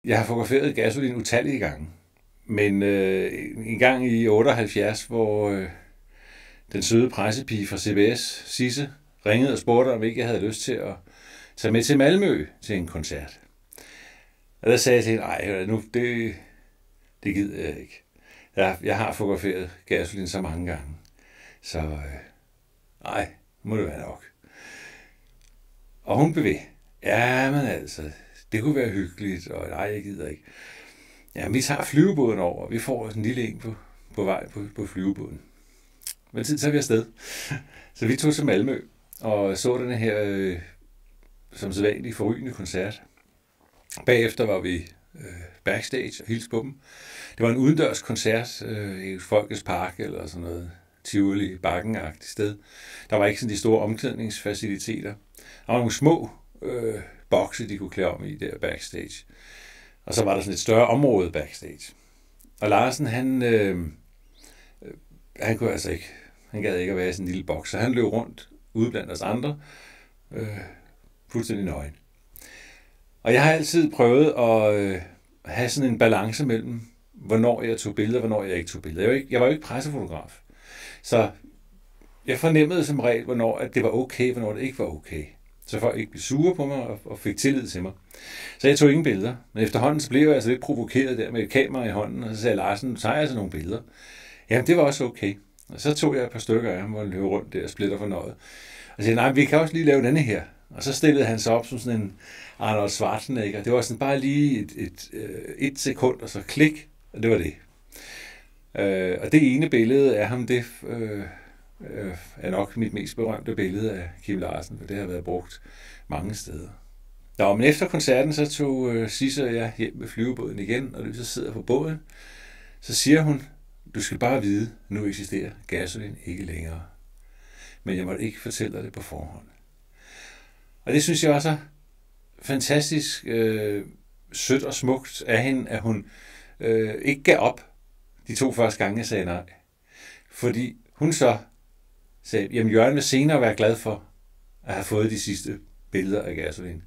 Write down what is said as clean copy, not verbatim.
Jeg har fotograferet Gasolin utallige gange. Men en gang i 78, hvor den søde pressepige fra CBS, Sisse, ringede og spurgte, om ikke jeg havde lyst til at tage med til Malmø til en koncert. Og der sagde jeg til hende, nej, nu, det gider jeg ikke. Jeg har fotograferet Gasolin så mange gange. Så nej, må det være nok. Og hun blev ved. Ja, men altså, det kunne være hyggeligt, og nej, jeg gider ikke. Ja, vi tager flyvebåden over, og vi får en lille en på vej på flyvebåden. Men så er vi afsted. Så vi tog til Malmø og så den her som sædvanlig forrygende koncert. Bagefter var vi backstage og hilste på dem. Det var en udendørs koncert i Folkets Park eller sådan noget Tivoli, Bakken-agtigt sted. Der var ikke sådan de store omklædningsfaciliteter. Der var nogle små bokse, de kunne klæde om i der backstage. Og så var der sådan et større område backstage. Og Larsen, han kunne altså ikke, han gad ikke at være i sådan en lille boks, så han løb rundt ude blandt os andre, fuldstændig nøgen. Og jeg har altid prøvet at have sådan en balance mellem, hvornår jeg tog billeder, hvornår jeg ikke tog billeder. Jeg var jo ikke pressefotograf, så jeg fornemmede som regel, hvornår at det var okay, hvornår det ikke var okay. Så folk ikke blev sure på mig og fik tillid til mig. Så jeg tog ingen billeder. Men efterhånden så blev jeg altså lidt provokeret der med et kamera i hånden, og så sagde Larsen, nu tager jeg altså nogle billeder. Jamen, det var også okay. Og så tog jeg et par stykker af ham og løb rundt der og splitter for noget. Og sagde, nej, vi kan også lige lave denne her. Og så stillede han sig op som sådan en Arnold Schwarzenegger. Det var sådan bare lige et sekund, og så klik, og det var det. Og det ene billede af ham, det er nok mit mest berømte billede af Kim Larsen, for det har været brugt mange steder. Nå, men efter koncerten, så tog Sisse og jeg hjem med flyvebåden igen, og så sidder på båden, så siger hun, du skal bare vide, nu eksisterer Gasolin ikke længere. Men jeg måtte ikke fortælle dig det på forhånd. Og det synes jeg også er fantastisk sødt og smukt af hende, at hun ikke gav op de 2 første gange, jeg sagde nej. Fordi hun så sagde, jamen Jørgen vil senere være glad for at have fået de sidste billeder af Gasolin.